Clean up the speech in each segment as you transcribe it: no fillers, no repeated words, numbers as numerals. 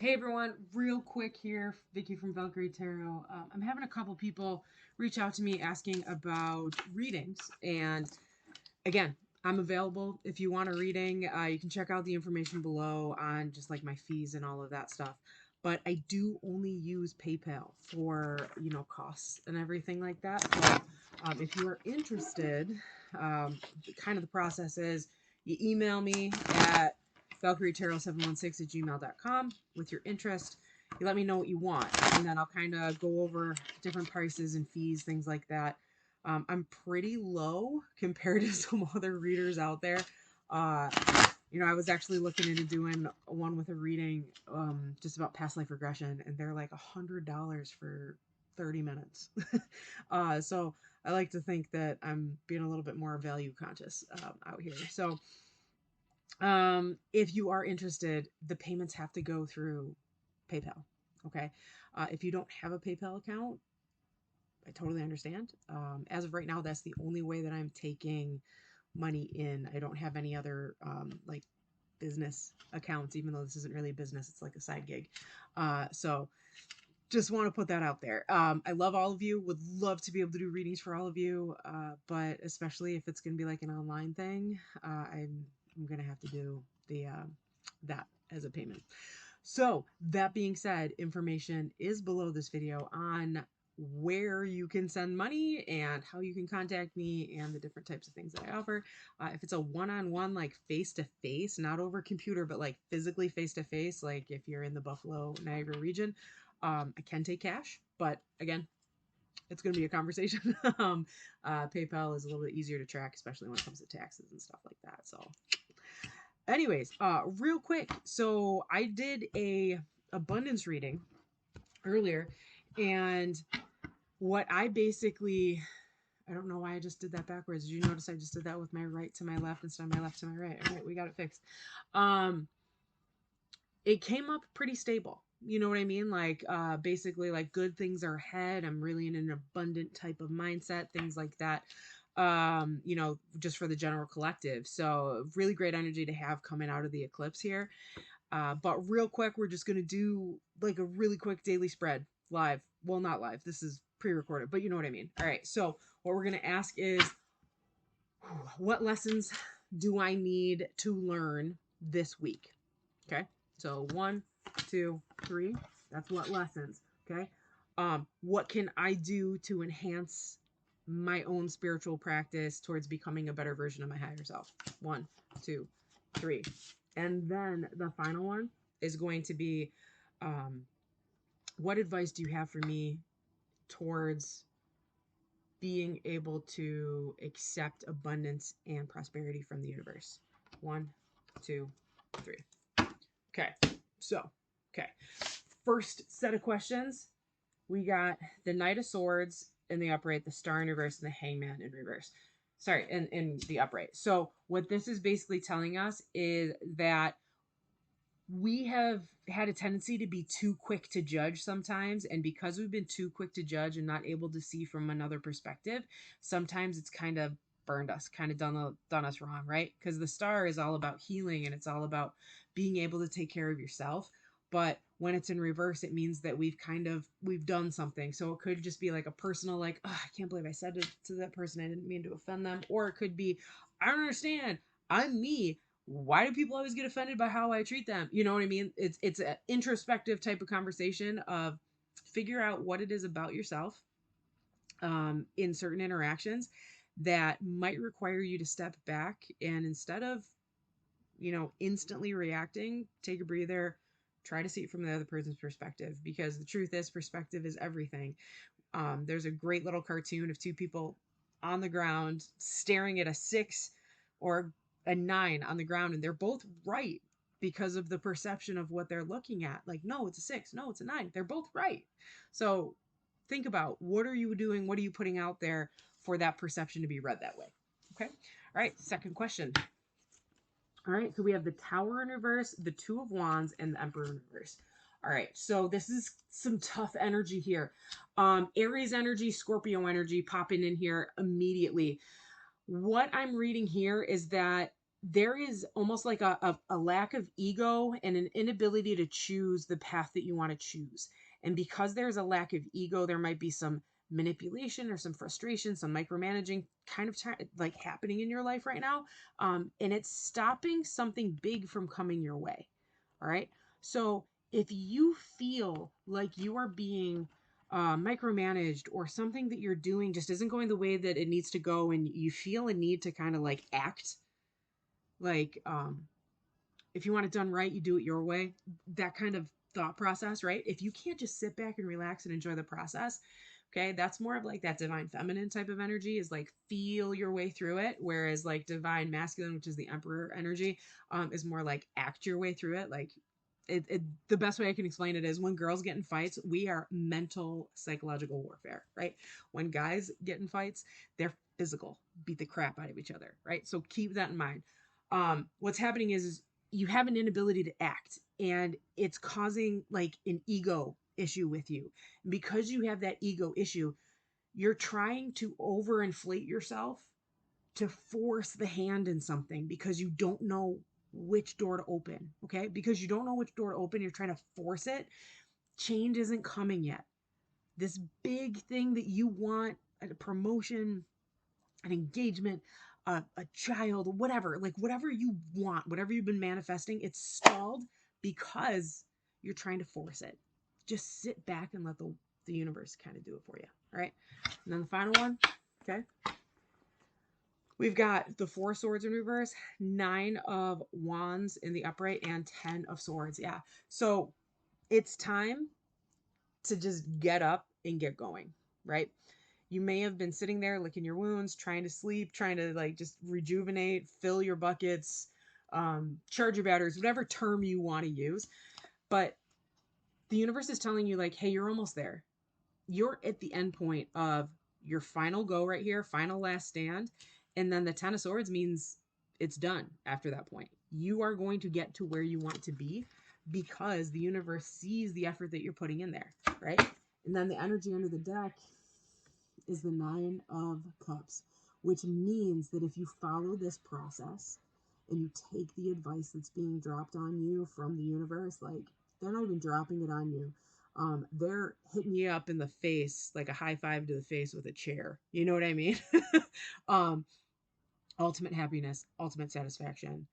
Hey everyone, real quick here, Vicky from Valkyrie Tarot. I'm having a couple people reach out to me asking about readings, and again, I'm available if you want a reading. You can check out the information below on just like my fees and all of that stuff. But I do only use PayPal for costs and everything like that. So if you are interested, kind of the process is you email me at valkyrietarot716 at gmail.com with your interest. You let me know what you want, and then I'll kind of go over different prices and fees, things like that. I'm pretty low compared to some other readers out there. Uh, I was actually looking into doing one with a reading just about past life regression, and they're like $100 for 30 minutes. So I like to think that I'm being a little bit more value conscious out here. So if you are interested, the payments have to go through PayPal. Okay. If you don't have a PayPal account, I totally understand. As of right now, that's the only way that I'm taking money in. I don't have any other like business accounts, even though this isn't really a business, it's like a side gig. So just want to put that out there. I love all of you, would love to be able to do readings for all of you, but especially if it's going to be like an online thing, I'm going to have to do the that as a payment. So that being said, information is below this video on where you can send money and how you can contact me and the different types of things that I offer. If it's a one-on-one, like face-to-face, not over computer, but like physically face-to-face, like if you're in the Buffalo, Niagara region, I can take cash, but again, it's going to be a conversation. PayPal is a little bit easier to track, especially when it comes to taxes and stuff like that. So anyways, real quick, so I did a abundance reading earlier, and what I basically, I don't know why I just did that backwards. Did you notice I just did that with my right to my left instead of my left to my right? All right, we got it fixed. um it came up pretty stable. You know what I mean? Like basically like good things are ahead. I'm really in an abundant type of mindset, things like that. Just for the general collective. So really great energy to have coming out of the eclipse here. But real quick, we're just gonna do like a really quick daily spread live. Well, not live. This is pre-recorded, but you know what I mean. All right. So what we're gonna ask is, what lessons do I need to learn this week? Okay. So 1, 2, 3. That's what lessons. Okay. What can I do to enhance my own spiritual practice towards becoming a better version of my higher self? 1, 2, 3. And then the final one is going to be, um, what advice do you have for me towards being able to accept abundance and prosperity from the universe? 1, 2, 3. Okay. So, okay. First set of questions, we got the Knight of Swords in the upright, the Star in reverse, and the Hangman in reverse. Sorry, in the upright. So, what this is basically telling us is that we have had a tendency to be too quick to judge sometimes, and because we've been too quick to judge and not able to see from another perspective, sometimes it's kind of burned us, kind of done us wrong, right? Because the star is all about healing and it's all about being able to take care of yourself. But when it's in reverse, it means that we've done something. So it could just be like a personal, like, oh, I can't believe I said to that person, I didn't mean to offend them. Or it could be, I don't understand, I'm me, why do people always get offended by how I treat them? You know what I mean? It's an introspective type of conversation of figure out what it is about yourself in certain interactions that might require you to step back, and instead of instantly reacting, take a breather, try to see it from the other person's perspective, because the truth is perspective is everything. There's a great little cartoon of two people on the ground staring at a 6 or a 9 on the ground, and they're both right because of the perception of what they're looking at. Like, no, it's a 6, no, it's a 9. They're both right. So think about, what are you doing? What are you putting out there for that perception to be read that way? Okay. All right. Second question. All right, so we have the Tower in reverse, the Two of Wands, and the Emperor in reverse. All right, so this is some tough energy here. Aries energy, Scorpio energy popping in here immediately. What I'm reading here is that there is almost like a lack of ego and an inability to choose the path that you want to choose. And because there's a lack of ego, there might be some manipulation or some frustration, some micromanaging kind of like happening in your life right now. And it's stopping something big from coming your way. All right. So if you feel like you are being micromanaged, or something that you're doing just isn't going the way that it needs to go, and you feel a need to kind of like act like, if you want it done right, you do it your way, that kind of thought process, right? If you can't just sit back and relax and enjoy the process, okay, that's more of like that divine feminine type of energy, is like feel your way through it. Whereas like divine masculine, which is the emperor energy, is more like act your way through it. Like the best way I can explain it is, when girls get in fights, we are mental psychological warfare, right? When guys get in fights, they're physical, beat the crap out of each other, right? So keep that in mind. What's happening is you have an inability to act, and it's causing like an ego issue with you. Because you have that ego issue, you're trying to overinflate yourself to force the hand in something because you don't know which door to open. Okay, because you don't know which door to open, you're trying to force it. Change isn't coming yet. This big thing that you want, a promotion, an engagement, a child, whatever, like whatever you want, whatever you've been manifesting, it's stalled because you're trying to force it. Just sit back and let the universe kind of do it for you. All right. And then the final one. Okay. We've got the 4 swords in reverse, 9 of wands in the upright, and 10 of swords. Yeah. So it's time to just get up and get going, right? You may have been sitting there licking your wounds, trying to sleep, trying to like just rejuvenate, fill your buckets, charge your batteries, whatever term you want to use. But the universe is telling you, like, hey, you're almost there. You're at the end point of your final go right here, final last stand. And then the 10 of swords means it's done after that point. You are going to get to where you want to be because the universe sees the effort that you're putting in there, right? And then the energy under the deck is the 9 of cups, which means that if you follow this process and you take the advice that's being dropped on you from the universe, like, they're not even dropping it on you. They're hitting you up in the face, like a high five to the face with a chair. You know what I mean? um, ultimate happiness, ultimate satisfaction,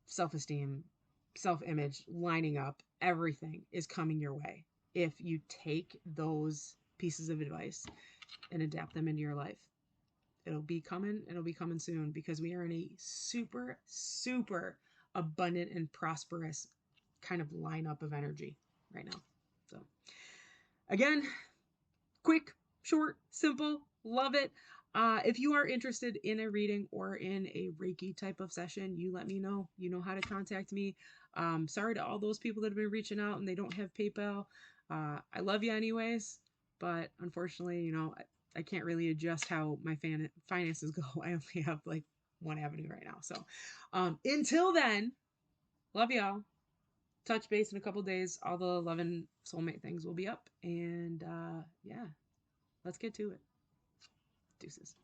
self-esteem, self-image, lining up, everything is coming your way if you take those pieces of advice and adapt them into your life. It'll be coming soon, because we are in a super, super abundant and prosperous kind of lineup of energy right now. So again, quick, short, simple, love it. If you are interested in a reading or in a Reiki type of session, you let me know. You know how to contact me. Sorry to all those people that have been reaching out and they don't have PayPal. I love you anyways, but unfortunately, I can't really adjust how my finances go. I only have like one avenue right now. So until then, love y'all. Touch base in a couple days. All the 11 soulmate things will be up. And yeah, let's get to it. Deuces.